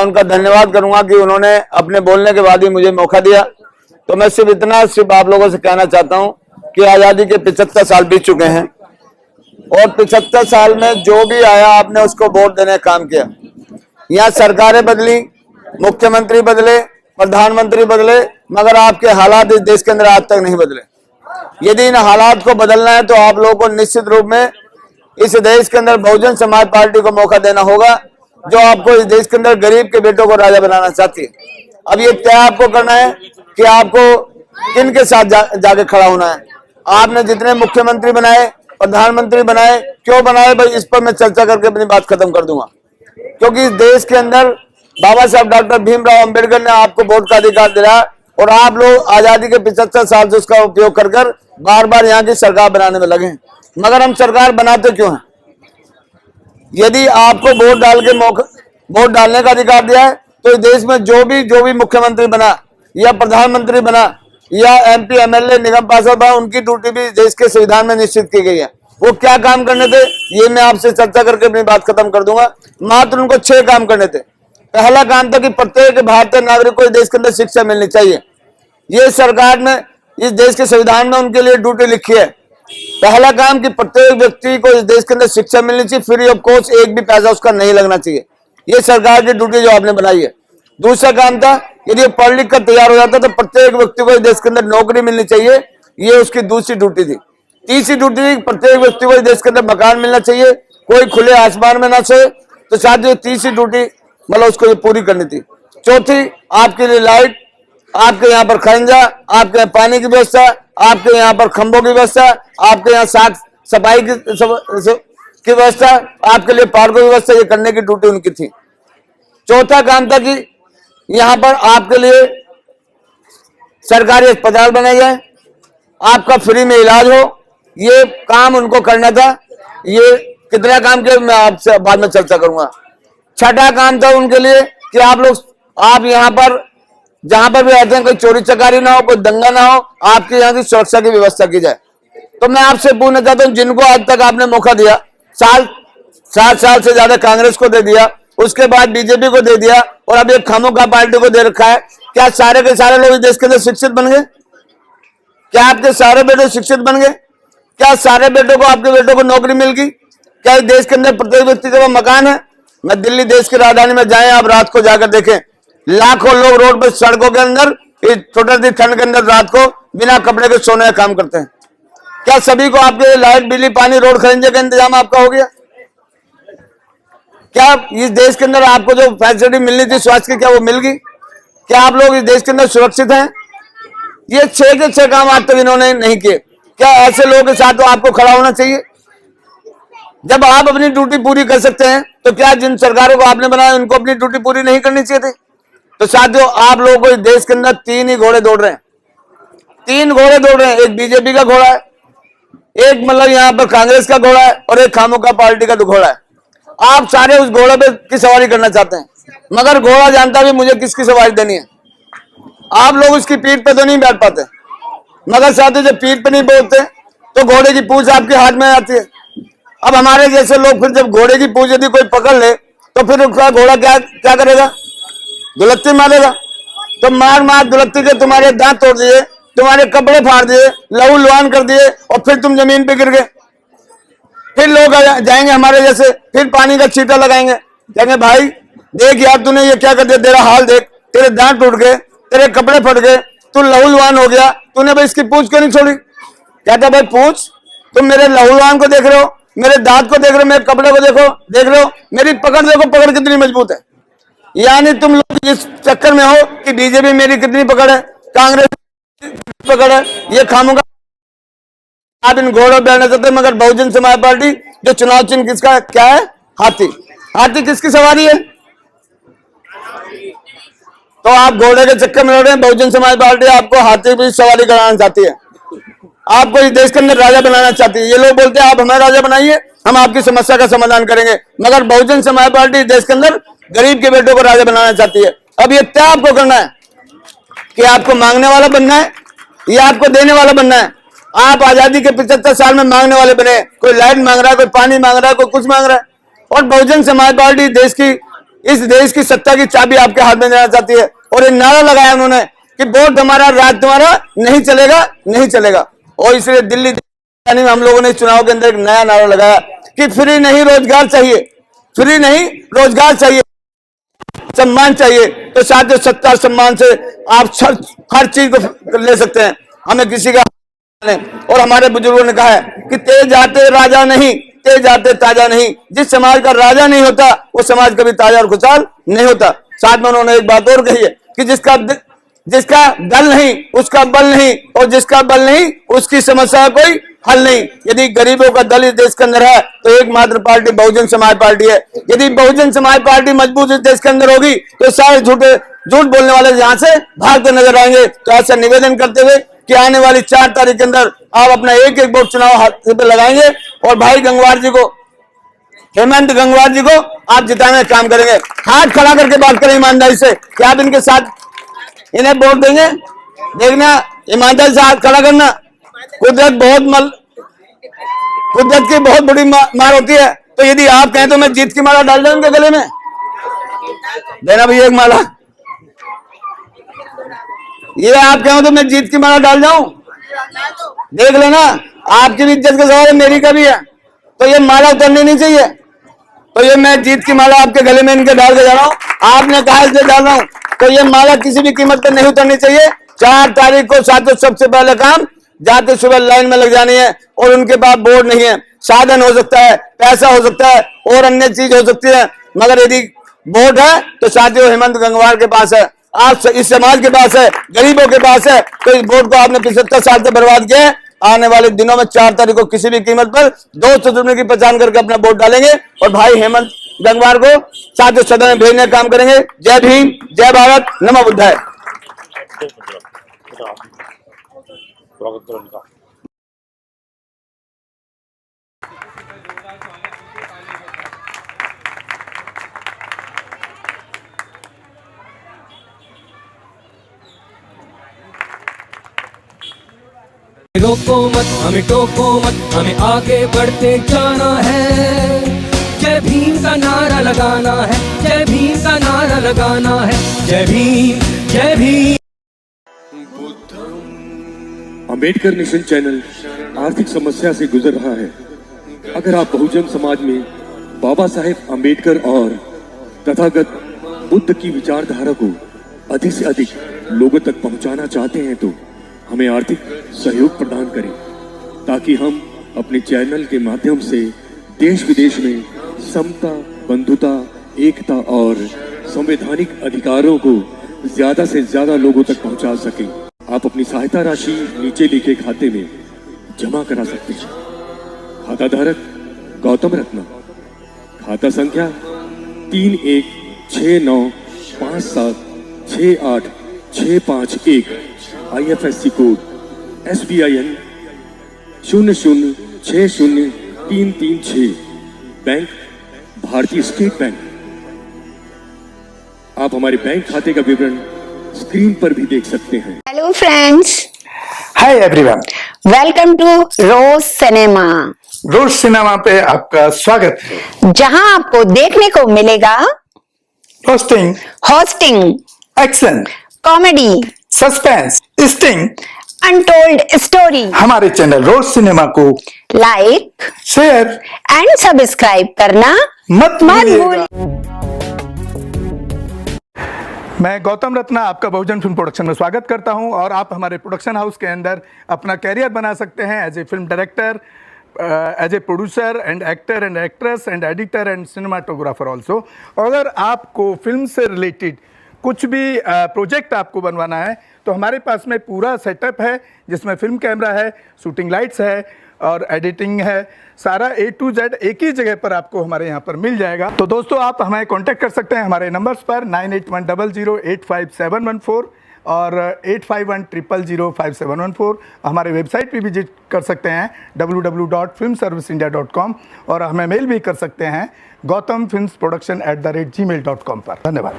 उनका धन्यवाद करूंगा कि उन्होंने अपने बोलने के बाद ही मुझे मौका दिया। तो मैं सिर्फ आप लोगों से कहना चाहता हूं कि आजादी के 75 साल बीत चुके हैं और 75 साल में जो भी आया आपने उसको वोट देने का काम किया। यहाँ सरकारें बदली, मुख्यमंत्री बदले, प्रधानमंत्री बदले, मगर आपके हालात इस देश के अंदर आज तक नहीं बदले। यदि इन हालात को बदलना है तो आप लोगों को निश्चित रूप में इस देश के अंदर बहुजन समाज पार्टी को मौका देना होगा, जो आपको इस देश के अंदर गरीब के बेटों को राजा बनाना चाहती है। अब ये तय आपको करना है कि आपको किन के साथ जाके खड़ा होना है। आपने जितने मुख्यमंत्री बनाए, प्रधानमंत्री बनाए, क्यों बनाए भाई, इस पर मैं चर्चा करके अपनी बात खत्म कर दूंगा। क्योंकि इस देश के अंदर बाबा साहब डॉक्टर भीमराव अंबेडकर ने आपको वोट का अधिकार दिया और आप लोग आजादी के 75 साल से उसका उपयोग कर बार बार यहाँ की सरकार बनाने में लगे। मगर हम सरकार बनाते क्यों हैं? यदि आपको वोट डालने का अधिकार दिया है तो इस देश में जो भी मुख्यमंत्री बना या प्रधानमंत्री बना या MP MLA निगम पार्षद बना, उनकी ड्यूटी भी देश के संविधान में निश्चित की गई है। वो क्या काम करने थे ये मैं आपसे चर्चा करके अपनी बात खत्म कर दूंगा। मात्र उनको 6 काम करने थे। पहला काम था कि प्रत्येक भारतीय नागरिक को इस देश के अंदर शिक्षा मिलनी चाहिए। ये सरकार ने इस देश के संविधान में उनके लिए ड्यूटी लिखी है। पहला काम कि प्रत्येक व्यक्ति को इस देश के अंदर शिक्षा मिलनी चाहिए, फ्री ऑफ कॉस्ट, एक भी पैसा उसका नहीं लगना चाहिए। ये सरकार की ड्यूटी जो आपने बनाई है। दूसरा काम था यदि पढ़ लिख कर तैयार हो जाता तो प्रत्येक व्यक्ति को इस देश के अंदर नौकरी मिलनी चाहिए, ये उसकी दूसरी ड्यूटी थी। तीसरी ड्यूटी थी प्रत्येक व्यक्ति को इस देश के अंदर मकान मिलना चाहिए, कोई खुले आसमान में ना सोए। तो शायद ये तीसरी ड्यूटी मतलब उसको ये पूरी करनी थी। चौथी, आपके लिए लाइट, आपके यहाँ पर खंजा, आपके यहाँ पानी की व्यवस्था, आपके यहाँ पर खंभों की व्यवस्था, आपके यहाँ साफ सफाई की व्यवस्था, आपके लिए पार्कों की व्यवस्था, ये करने की ड्यूटी उनकी थी। चौथा काम था कि यहाँ पर आपके लिए सरकारी अस्पताल बनाए जाए, आपका फ्री में इलाज हो, ये काम उनको करना था। ये कितना काम किया मैं आपसे बाद में चर्चा करूंगा। छठा काम था उनके लिए कि आप यहाँ पर जहां पर भी रहते हैं कोई चोरी चकारी ना हो, कोई दंगा ना हो, आपके यहाँ की सुरक्षा की व्यवस्था की जाए। तो मैं आपसे पूछना चाहता हूँ, जिनको आज तक आपने मौका दिया, 7 साल से ज्यादा कांग्रेस को दे दिया, उसके बाद बीजेपी को दे दिया और अब एक खामोखा पार्टी को दे रखा है, क्या सारे के सारे लोग इस देश के अंदर शिक्षित बन गए? क्या आपके सारे बेटे शिक्षित बन गए? क्या सारे बेटों को, आपके बेटों को नौकरी मिल गई? क्या इस देश के अंदर प्रत्येक व्यक्ति का मकान है? मैं दिल्ली देश की राजधानी में जाए, आप रात को जाकर देखें, लाखों लोग रोड पर सड़कों के अंदर इस छोटी ठंड के अंदर रात को बिना कपड़े के सोने का काम करते हैं। क्या सभी को आपके लाइट, बिजली, पानी, रोड, खरीदने का इंतजाम आपका हो गया? क्या इस देश के अंदर आपको जो फैसिलिटी मिलनी थी स्वास्थ्य की, क्या वो मिल गई? क्या आप लोग इस देश के अंदर सुरक्षित हैं? ये 6 के 6 काम आज तक इन्होंने नहीं किए। क्या ऐसे लोगों के साथ तो आपको खड़ा होना चाहिए? जब आप अपनी ड्यूटी पूरी कर सकते हैं तो क्या जिन सरकारों को आपने बनाया उनको अपनी ड्यूटी पूरी नहीं करनी चाहिए थी? तो साथियों, आप लोगों को इस देश के अंदर 3 ही घोड़े दौड़ रहे हैं। 3 घोड़े दौड़ रहे हैं। एक बीजेपी का घोड़ा है, एक मतलब यहाँ पर कांग्रेस का घोड़ा है और एक खामोखा पार्टी का घोड़ा है। आप सारे उस घोड़े पे की सवारी करना चाहते हैं, मगर घोड़ा जानता भी मुझे किसकी सवारी देनी है। आप लोग उसकी पीठ पे तो नहीं बैठ पाते, मगर साथियों जब पीठ पे नहीं बैठते तो घोड़े की पूंछ आपके हाथ में आती है। अब हमारे जैसे लोग फिर जब घोड़े की पूंछ यदि कोई पकड़ ले तो फिर उसका घोड़ा क्या करेगा? दुलत्ती मारेगा। तो मार दुलत्ती के तुम्हारे दांत तोड़ दिए, तुम्हारे कपड़े फाड़ दिए, लहू लुहान कर दिए और फिर तुम जमीन पे गिर गए। फिर लोग जाएंगे हमारे जैसे, फिर पानी का छींटा लगाएंगे, कहेंगे भाई देख यार तूने ये क्या कर दिया, तेरा हाल देख, तेरे दांत टूट गए, तेरे कपड़े फट गए, तू लहू लुहान हो गया, तूने भाई इसकी पूंछ क्यों नहीं छोड़ी? कहता भाई पूंछ, तुम मेरे लहू लुहान को देख रहे हो, मेरे दांत को देख रहे हो, मेरे कपड़े को देख रहे हो, मेरी पकड़ देखो, पकड़ कितनी मजबूत है। यानी तुम लोग इस चक्कर में हो कि बीजेपी मेरी कितनी पकड़ है, कांग्रेस पकड़ है, ये खामोखा आप इन घोड़ों बैठना चाहते, मगर बहुजन समाज पार्टी जो चुनाव चिन्ह किसका क्या है? हाथी। हाथी किसकी सवारी है? तो आप घोड़े के चक्कर में लड़ रहे हैं। बहुजन समाज पार्टी आपको हाथी की सवारी कराना चाहती है, आपको इस देश के अंदर राजा बनाना चाहती है। ये लोग बोलते हैं आप हमें राजा बनाइए, हम आपकी समस्या का समाधान करेंगे, मगर बहुजन समाज पार्टी देश के अंदर गरीब के बेटों को राजा बनाना चाहती है। अब ये तय आपको करना है कि आपको मांगने वाला बनना है या आपको देने वाला बनना है। आप आजादी के 75 साल में मांगने वाले बने, कोई लाइट मांग रहा है, कोई पानी मांग रहा है, कोई कुछ मांग रहा है। और बहुजन समाज पार्टी देश की इस देश की सत्ता की चाबी आपके हाथ में देना चाहती है। और ये नारा लगाया उन्होंने कि वोट हमारा, राज तुम्हारा, नहीं चलेगा, नहीं चलेगा। और इसलिए दिल्ली में हम लोगों ने चुनाव के अंदर एक नया नारा लगाया कि फ्री नहीं रोजगार चाहिए, फ्री नहीं रोजगार चाहिए, सम्मान चाहिए। तो साथ सत्ता सम्मान से आप हर चीज को ले सकते हैं, हमें किसी का। और हमारे बुजुर्गों ने कहा है कि तेज आते राजा नहीं, तेज आते ताजा नहीं। जिस समाज का राजा नहीं होता वो समाज कभी ताजा और खुशहाल नहीं होता। साथ में उन्होंने एक बात और कही है कि जिसका दल नहीं उसका बल नहीं, और जिसका बल नहीं उसकी समस्या कोई हल नहीं। यदि गरीबों का दल इस देश के अंदर है तो एकमात्र पार्टी बहुजन समाज पार्टी है। यदि बहुजन समाज पार्टी मजबूत इस देश के अंदर होगी तो सारे झूठ बोलने वाले यहां से भागते नजर आएंगे। तो ऐसा निवेदन करते हुए कि आने वाली 4 तारीख के अंदर आप अपना एक एक वोट चुनाव हाथ पे लगाएंगे और भाई गंगवार जी को, हेमंत गंगवार जी को आप जिताने का काम करेंगे। हाथ खड़ा करके बात करें ईमानदारी से कि आप इनके साथ इन्हें वोट देंगे। देखना, ईमानदारी से हाथ खड़ा करना। कुदरत की बहुत बड़ी मार होती है। तो यदि आप कहें तो मैं जीत की माला डाल दूं उनके गले में। देना भैया एक माला। ये आप कहें तो मैं जीत की माला डाल जाऊं, देख लेना। आपकी भी इज्जत का सवाल है, मेरी का भी है। तो ये माला उतरनी नहीं चाहिए। तो ये मैं जीत की माला आपके गले में इनके डाल के जा रहा हूं। आपने कहा इसलिए डाल रहा हूं। तो ये माला किसी भी कीमत पर नहीं उतरनी चाहिए। 4 तारीख को साथियों सबसे पहले काम जाते सुबह लाइन में लग जानी है। और उनके पास बोर्ड नहीं है, साधन हो सकता है, पैसा हो सकता है और अन्य चीज हो सकती है, मगर यदि वोट है तो साथियों हेमंत गंगवार के पास है, आप इस समाज के पास है, गरीबों के पास है। तो इस वोट को आपने 75 साल से बर्बाद किया है। आने वाले दिनों में 4 तारीख को किसी भी कीमत पर 200 रुपये की पहचान करके अपना वोट डालेंगे और भाई हेमंत गंगवार को साथियों सदन में भेजने का काम करेंगे। जय भीम, जय भारत, नमो बुद्धाय। रोको मत, हमें टोको मत, हमें आगे बढ़ते जाना है। जय भीम का नारा लगाना है, जय भीम का नारा लगाना है। जय भीम, जय भीम। अंबेडकर नेशन चैनल आर्थिक समस्या से गुजर रहा है। अगर आप बहुजन समाज में बाबा साहेब अंबेडकर और तथागत बुद्ध की विचारधारा को अधिक से अधिक लोगों तक पहुंचाना चाहते हैं तो हमें आर्थिक सहयोग प्रदान करें, ताकि हम अपने चैनल के माध्यम से देश विदेश में समता, बंधुता, एकता और संवैधानिक अधिकारों को ज्यादा से ज्यादा लोगों तक पहुंचा सकें। आप अपनी सहायता राशि नीचे लिखे खाते में जमा करा सकते हैं। खाता धारक गौतम रत्ना, खाता संख्या 3169576865 IFSC कोड SBIN 0060336, बैंक भारतीय स्टेट बैंक। आप हमारे बैंक खाते का विवरण स्क्रीन पर भी देख सकते हैं। Hello friends, hi everyone, welcome to Rose Cinema. Rose Cinema पे आपका स्वागत है, जहां आपको देखने को मिलेगा hosting, action, comedy, suspense, sting, untold story. हमारे चैनल रोज सिनेमा को लाइक, शेयर एंड सब्सक्राइब करना मत भूलिएगा। भूलिए। मैं गौतम रत्ना आपका बहुजन फिल्म प्रोडक्शन में स्वागत करता हूं और आप हमारे प्रोडक्शन हाउस के अंदर अपना कैरियर बना सकते हैं as a film director, as a producer and actor and actress and editor and cinematographer also. अगर आपको फिल्म से रिलेटेड कुछ भी प्रोजेक्ट आपको बनवाना है तो हमारे पास में पूरा सेटअप है, जिसमें फिल्म कैमरा है, शूटिंग लाइट्स है और एडिटिंग है। सारा A to Z एक ही जगह पर आपको हमारे यहाँ पर मिल जाएगा। तो दोस्तों, आप हमें कांटेक्ट कर सकते हैं हमारे नंबर्स पर 9810085714 और 8510005714। हमारे वेबसाइट पे विजिट कर सकते हैं www.filmserviceindia.com और हमें मेल भी कर सकते हैं gautamfilmsproduction@gmail.com पर। धन्यवाद।